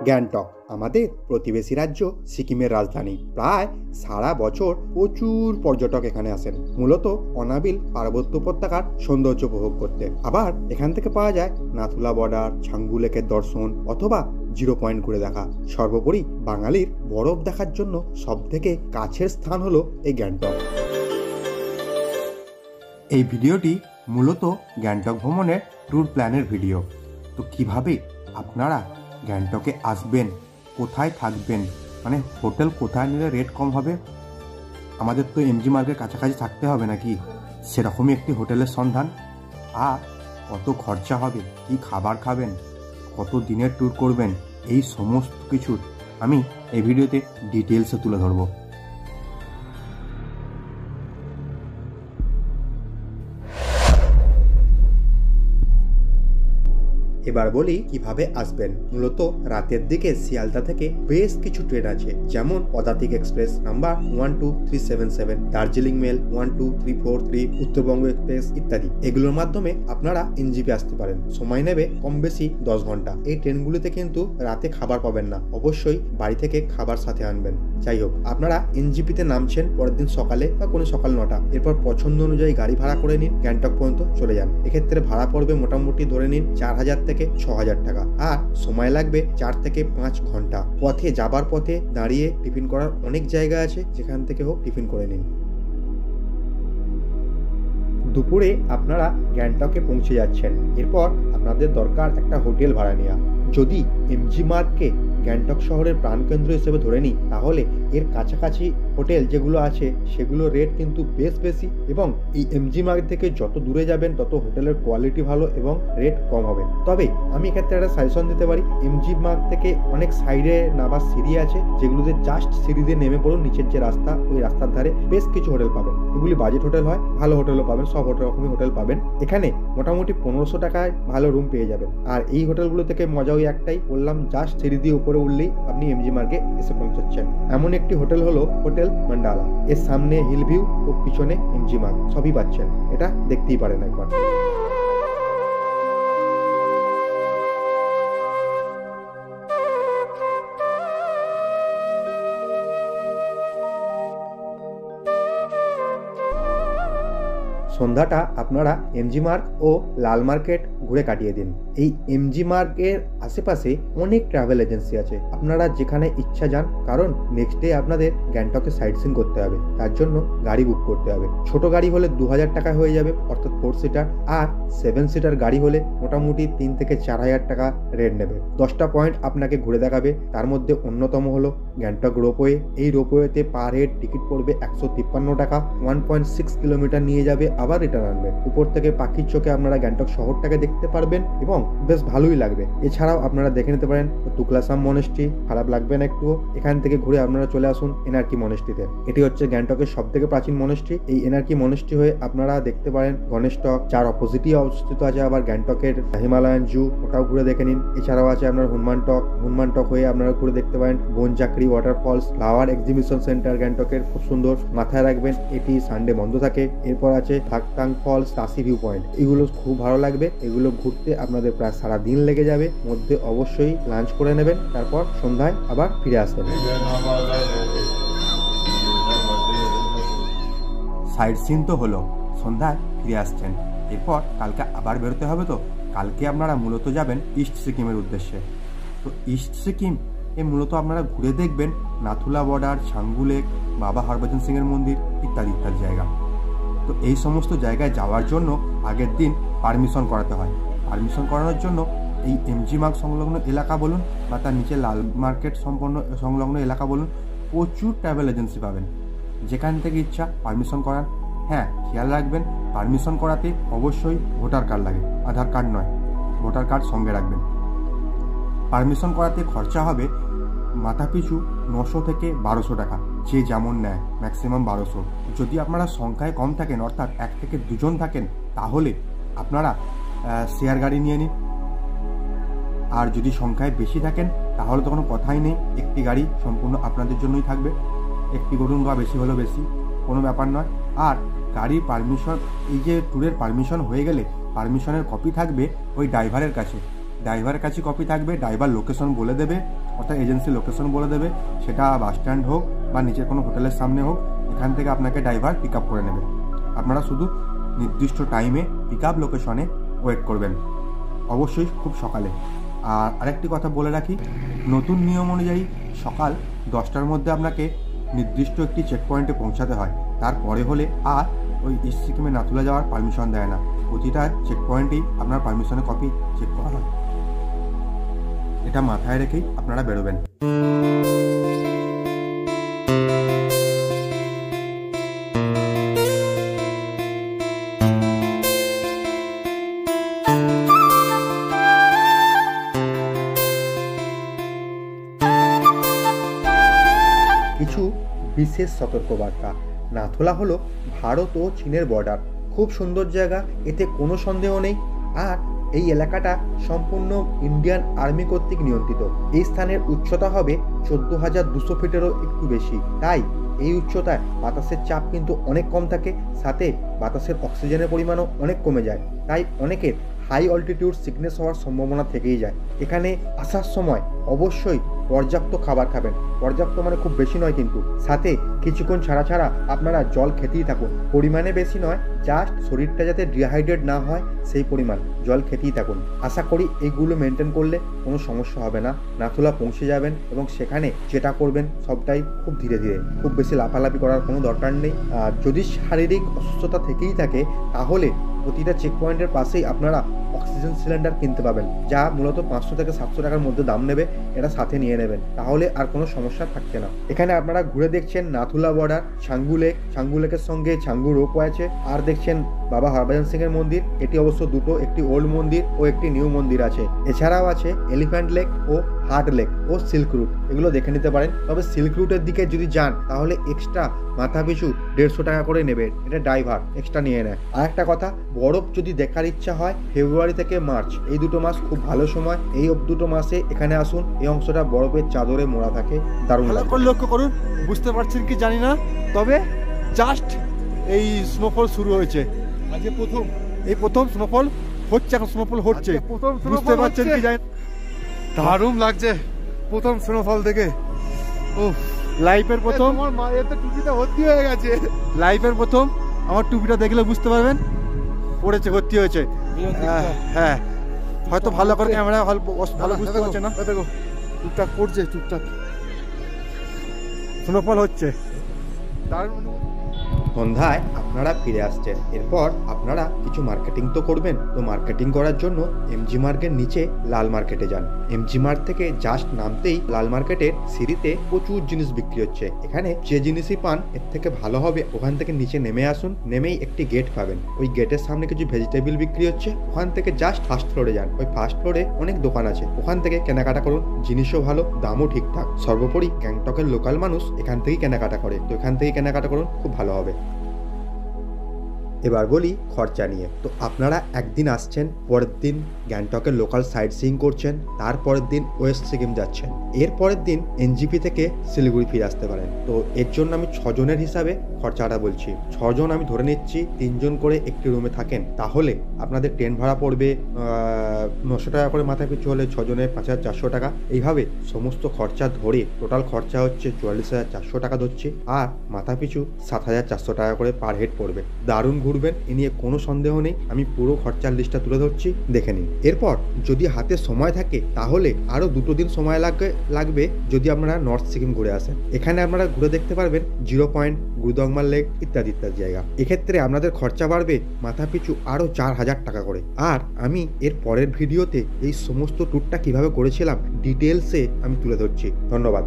গ্যাংটক আমাদের প্রতিবেশী রাজ্য সিকিমের রাজধানী। প্রায় সারা বছর প্রচুর পর্যটক এখানে আসেন, মূলত অনাবিল পার্বত্য উপত্যকার সৌন্দর্য উপভোগ করতে। আবার এখান থেকে পাওয়া যায় নাথুলা বর্ডার, ছাঙ্গু লেকের দর্শন অথবা জিরো পয়েন্ট ঘুরে দেখা। সর্বোপরি বাঙালির বরফ দেখার জন্য সব থেকে কাছের স্থান হলো এই গ্যাংটক। এই ভিডিওটি মূলত গ্যাংটক ভ্রমণের ট্যুর প্ল্যানের ভিডিও। তো কিভাবে আপনারা গ্যাংটকে আসবেন, কোথায় থাকবেন, মানে হোটেল কোথায় নিলে রেট কম হবে, আমাদের তো এমজি মার্গের কাছাকাছি থাকতে হবে নাকি, সেরকমই একটি হোটেলের সন্ধান, আর কত খরচা হবে, কি খাবার খাবেন, কত দিনের ট্যুর করবেন, এই সমস্ত কিছু আমি এই ভিডিওতে ডিটেলসে তুলে ধরবো। এবার বলি কিভাবে আসবেন। মূলত রাতের দিকে শিয়ালদা থেকে বেশ কিছু ট্রেন আছে, যেমন Padatik express number 12377, Darjeeling mail 12343, Uttarbanga express ইত্যাদি। এগুলোর মাধ্যমে আপনারা এনজিপি আসতে পারেন। সময় নেবে কম বেশি 10 ঘন্টা। এই ট্রেনগুলিতে কিন্তু রাতে খাবার পাবেন না, অবশ্যই বাড়ি থেকে খাবার সাথে আনবেন। যাই হোক, আপনারা এনজিপিতে নামছেন পরের দিন সকালে বা কোনো সকাল 9টা। এরপর পছন্দ অনুযায়ী গাড়ি ভাড়া করে নিন, গ্যাংটক পর্যন্ত চলে যান। এক্ষেত্রে ভাড়া পড়বে মোটামুটি ধরে নিন 4000 থেকে 6000 টাকা, আর সময় লাগবে 4 থেকে 5 ঘন্টা। পথে যাবার পথে দাঁড়িয়ে টিফিন করার অনেক জায়গা আছে, যেখান থেকে হোক টিফিন করে নিন। দুপুরে আপনারা গ্যাংটকে পৌঁছে যাচ্ছেন। এরপর আপনাদের দরকার একটা হোটেল ভাড়া নেওয়া। যদি এমজি মার্গকে গ্যাংটক শহরের প্রাণকেন্দ্র হিসেবে ধরে নিই, তাহলে এর কাছাকাছি হোটেল যেগুলো আছে সেগুলো রেট কিন্তু বেশ বেশি, এবং এই এমজি মার্গ থেকে যত দূরে যাবেন তত হোটেলের কোয়ালিটি ভালো এবং রেট কম হবে। তবে আমি এক্ষেত্রে একটা সাজেশন দিতে পারি, এমজি মার্গ থেকে অনেক সাইডে নামার সিঁড়ি আছে, যেগুলোতে জাস্ট সিঁড়ি দিয়ে নেমে পড়ুন, নিচের যে রাস্তা, ওই রাস্তার ধারে বেশ কিছু হোটেল পাবেন। এগুলি বাজেট হোটেল হয়, ভালো হোটেলও পাবেন, সব রকমই হোটেল পাবেন। এখানে মোটামুটি 1500 টাকায় ভালো রুম পেয়ে যাবেন। আর এই হোটেলগুলো থেকে মজা ওই একটাই, বললাম জাস্ট সিঁড়ি দিয়ে উপরে উঠলেই আপনি এমজি মার্গে এসে পৌঁছাচ্ছেন। এমন একটি হোটেল হলো হোটেল মান্ডালা। এর সামনে হিল ভিউ ও পিছনে এমজি মার্গ সবই পাচ্ছেন, এটা দেখতেই পারেন একবার। সন্ধ্যাটা আপনারা এমজি মার্গ ও লাল মার্কেট ঘুরে কাটিয়ে দিন। এই এমজি মার্গের আশেপাশে অনেক ট্রাভেল এজেন্সি আছে, আপনারা যেখানে ইচ্ছা যান, কারণ নেক্সট ডে আপনাদের গ্যাংটকে সাইট সিন করতে হবে, তার জন্য গাড়ি বুক করতে হবে। ছোট গাড়ি হলে 2000 টাকা হয়ে যাবে, অর্থাৎ 4 সিটার, আর 7 সিটার গাড়ি হলে মোটামুটি 3 থেকে 4000 টাকা রেট নেবে। 10টা পয়েন্ট আপনাকে ঘুরে দেখাবে, তার মধ্যে অন্যতম হলো গ্যাংটক রোপওয়ে। এই রোপওয়েতে পার হেড টিকিট পড়বে 153 টাকা, 1.6 কিলোমিটার নিয়ে যাবে, আবার রিটার্ন আনবে। উপর থেকে পাখির চোখে আপনারা গ্যাংটক শহরটাকে দেখতে পারবেন এবং বেশ ভালোই লাগবে। এছাড়াও আপনারা দেখে নিতে পারেন তুকলাসাম মনেস্ট্রি, খারাপ লাগবে না একটুও। এখান থেকে ঘুরে আপনারা চলে আসুন এনআরকি মনেস্ট্রিতে। এটি হচ্ছে গ্যাংটকের সব থেকে প্রাচীন মনেস্ট্রি। এই এনআরকি মনেস্ট্রি হয়ে আপনারা দেখতে পারেন গণেশ টক, যার অপোজিটই অবস্থিত আছে আবার গ্যাংটকের হিমালয়ান জু, ওটাও ঘুরে দেখে নিন। এছাড়াও আছে আপনার হনুমান টক হয়ে আপনারা ঘুরে দেখতে পারেন বনচাকরি ওয়াটারফলস, ফ্লাওয়ার এক্সিবিশন সেন্টার গ্যাংটকের খুব সুন্দর। মাথায় রাখবেন এটি সানডে বন্ধ থাকে। এরপর আছে থাকতাং ফলস, তাসি ভিউ পয়েন্ট, এগুলো খুব ভালো লাগবে। এগুলো ঘুরতে আপনাদের প্রায় সারা দিন লেগে যাবে, মধ্যে অবশ্যই লাঞ্চ করে নেবেন, তারপর সন্ধ্যায় আবার ফিরে আসবেন। সাইট সিন তো হলো, সন্ধ্যায় ফিরে আসছেন, এরপর কালকে আবার বেরোতে হবে। তো কালকে আপনারা মূলত যাবেন ইস্ট সিকিমের উদ্দেশ্যে। তো ইস্ট সিকিম মূলত আপনারা ঘুরে দেখবেন নাথুলা বর্ডার, ছাঙ্গু লেক, বাবা হরভজন সিং এর মন্দির ইত্যাদি ইত্যাদি জায়গা। তো এই সমস্ত জায়গায় যাওয়ার জন্য আগের দিন পারমিশন করাতে হয়। পারমিশন করানোর জন্য এই এমজি মার্গ সংলগ্ন এলাকা বলুন বা তার নিচে লাল মার্কেট সংলগ্ন এলাকা বলুন, প্রচুর ট্রাভেল এজেন্সি পাবেন, যেখান থেকে ইচ্ছা পারমিশন করান। হ্যাঁ, খেয়াল রাখবেন পারমিশন করাতে অবশ্যই ভোটার কার্ড লাগে, আধার কার্ড নয়, ভোটার কার্ড সঙ্গে রাখবেন। পারমিশন করাতে খরচা হবে মাথাপিছু 900 থেকে 1200 টাকা, যে যেমন নেয়, ম্যাক্সিমাম 1200। যদি আপনারা সংখ্যায় কম থাকেন, অর্থাৎ 1 থেকে 2 জন থাকেন, তাহলে আপনারা শেয়ার গাড়ি নিয়ে নিন। আর যদি সংখ্যায় বেশি থাকেন তাহলে তো কোনো কথাই নেই, একটি গাড়ি সম্পূর্ণ আপনাদের জন্যই থাকবে। একটি করুন বা বেশি হলেও বেশি, কোনো ব্যাপার নয়। আর গাড়ির পারমিশন, এই যে ট্যুরের পারমিশন হয়ে গেলে পারমিশনের কপি থাকবে ওই ড্রাইভারের কাছে, কপি থাকবে। ড্রাইভার লোকেশন বলে দেবে, অর্থাৎ এজেন্সি লোকেশন বলে দেবে, সেটা বাস স্ট্যান্ড হোক বা নিচের কোনো হোটেলের সামনে হোক, এখান থেকে আপনাকে ড্রাইভার পিক আপ করে নেবে। আপনারা শুধু নির্দিষ্ট টাইমে পিক আপ লোকেশনে ওয়েট করবেন, অবশ্যই খুব সকালে। আর আরেকটি কথা বলে রাখি, নতুন নিয়ম অনুযায়ী সকাল 10টার মধ্যে আপনাকে নির্দিষ্ট একটি চেক পয়েন্টে পৌঁছাতে হয়। তারপরে হলে আর ওই ইস্ট সিকিমে নাথুলা যাওয়ার পারমিশন দেয় না। প্রতিটা চেক পয়েন্টেই আপনার পারমিশনের কপি চেক করা হয়। এটা মাথায় রেখেই আপনারা বেরোবেন। কিছু বিশেষ সতর্কবার্তা। নাথুলা হলো ভারত ও চীনের বর্ডার, খুব সুন্দর জায়গা, এতে কোনো সন্দেহ নেই। আর এই এলাকাটা সম্পূর্ণ ইন্ডিয়ান আর্মি কর্তৃক নিয়ন্ত্রিত। এই স্থানের উচ্চতা হবে 14,200 ফিটেরও একটু বেশি। তাই এই উচ্চতায় বাতাসের চাপ কিন্তু অনেক কম থাকে, সাথে বাতাসের অক্সিজেনের পরিমাণও অনেক কমে যায়। তাই অনেকের হাই অল্টিটিউড সিকনেস হওয়ার সম্ভাবনা থেকেই যায়। এখানে আসার সময় অবশ্যই পর্যাপ্ত খাবার খাবেন, পর্যাপ্ত মানে খুব বেশি নয়, কিন্তু সাথে কিছুক্ষণ ছাড়া ছাড়া আপনারা জল খেতেই থাকুন। পরিমাণে বেশি নয়, জাস্ট শরীরটা যাতে ডিহাইড্রেট না হয় সেই পরিমাণ জল খেতেই থাকুন। আশা করি এইগুলো মেনটেন করলে কোনো সমস্যা হবে না, নাথুলা পৌঁছে যাবেন এবং সেখানে যেটা করবেন সবটাই খুব ধীরে ধীরে, খুব বেশি লাফালাফি করার কোনো দরকার নেই। আর যদি শারীরিক অসুস্থতা থেকেই থাকে তাহলে প্রতিটা চেক পয়েন্টের পাশেই আপনারা অক্সিজেন সিলিন্ডার কিনতে পাবেন, যা মূলত 500 থেকে 700 টাকার মধ্যে দাম নেবে। এটা সাথে নিয়ে নেবেন, তাহলে আর কোনো সমস্যা থাকছে না। এখানে আপনারা ঘুরে দেখছেন নাথুলা বর্ডার, ছাঙ্গু লেক, ছাঙ্গু লেকের সঙ্গে ছাঙ্গু রোপওয়ে আছে, আর দেখছেন বাবা হরভজন সিং এর মন্দির। এটি অবশ্য দুটো, একটি ওল্ড মন্দির ও একটি নিউ মন্দির আছে। এছাড়াও আছে এলিফ্যান্ট লেক ও হার্ট লেক ও সিল্ক রুট, এগুলো দেখে নিতে পারেন। তবে সিল্ক রুটের দিকে যদি যান তাহলে এক্সট্রা মাথা পিছু 150 টাকা করে নেবে, এটা ড্রাইভার এক্সট্রা নিয়ে নেয়। আর একটা কথা, বরফ যদি দেখার ইচ্ছা হয় ফেব্রুয়ারি থেকে মার্চ, এই দুটো মাস খুব ভালো সময়। এই দুটো মাসে এখানে আসুন, এই অংশটা বরফের চাদরে মোড়া থাকে, দারুণ লাগে। লক্ষ্য করুন, বুঝতে পারছেন কি জানি না, তবে জাস্ট এই স্নোফল শুরু হয়েছে আজকে প্রথম, এই প্রথম স্নোফল হচ্ছে, এখন স্নোফল হচ্ছে, বুঝতে পারছেন কি জানি। দারুণ লাগছে প্রথম স্নোফল দেখে। ও লাইফের প্রথম, আমার মায়ের তো টুপিটা ভর্তি হয়ে গেছে। লাইফের প্রথম আমার টুপিটা দেখলে বুঝতে পারবেন পড়েছে, ভর্তি হয়েছে। হ্যাঁ, হয়তো ভালো করে ক্যামেরা ভালো বুঝতে পারছে না, দেখো টুকটাক পড়ছে, টুকটাক স্নোফল হচ্ছে। দারুণ। সন্ধ্যায় আপনারা ফিরে আসছেন, এরপর আপনারা কিছু মার্কেটিং তো করবেন। তো মার্কেটিং করার জন্য এমজি মার্কের নিচে লাল মার্কেটে যান। এমজি মার্ক থেকে জাস্ট নামতেই লাল মার্কেটের সিঁড়িতে প্রচুর জিনিস বিক্রি হচ্ছে। এখানে যে জিনিসই পান এর থেকে ভালো হবে ওখান থেকে নিচে নেমে আসুন, নেমেই একটি গেট পাবেন। ওই গেটের সামনে কিছু ভেজিটেবল বিক্রি হচ্ছে, ওখান থেকে জাস্ট ফার্স্ট ফ্লোরে যান। ওই ফার্স্ট ফ্লোরে অনেক দোকান আছে, ওখান থেকে কেনাকাটা করুন। জিনিসও ভালো, দামও ঠিকঠাক। সর্বোপরি গ্যাংটকের লোকাল মানুষ এখান থেকেই কেনাকাটা করে, তো এখান থেকেই কেনাকাটা করুন, খুব ভালো হবে। এবার বলি খরচা নিয়ে। তো আপনারা একদিন আসছেন, পরের দিন গ্যাংটকের লোকাল সাইট সিইং করছেন, তারপরের দিন ওয়েস্ট সিকিম যাচ্ছেন, এর পরের দিন এনজিপি থেকে শিলিগুড়ি ফিরে আসতে পারেন। তো এর জন্য আমি 6 জনের হিসাবে খরচাটা বলছি। 6 জন আমি ধরে নিচ্ছি 3 জন করে একটি রুমে থাকেন, তাহলে আপনাদের ট্রেন ভাড়া পড়বে 900 টাকা করে মাথা পিছু, হলে 6 জনের 5,400 টাকা। এইভাবে সমস্ত খরচা ধরে টোটাল খরচা হচ্ছে 44,400 টাকা ধরছি, আর মাথা পিছু 7,400 টাকা করে পার হেড পড়বে। দারুণ ঘুরবেন, এ নিয়ে কোনো সন্দেহ নেই। আমি পুরো খরচার লিস্টটা তুলে ধরছি, দেখে নিন। এরপর যদি হাতে সময় থাকে তাহলে আরও 2 দিন সময় লাগবে যদি আপনারা নর্থ সিকিম ঘুরে আসেন। এখানে আপনারা ঘুরে দেখতে পারবেন 0 পয়েন্ট, গুরুদংমার লেক ইত্যাদি ইত্যাদি জায়গা। এক্ষেত্রে আপনাদের খরচা বাড়বে মাথা পিছু আরও 4,000 টাকা করে। আর আমি এর পরের ভিডিওতে এই সমস্ত ট্যুরটা কিভাবে করেছিলাম ডিটেলসে আমি তুলে ধরছি। ধন্যবাদ।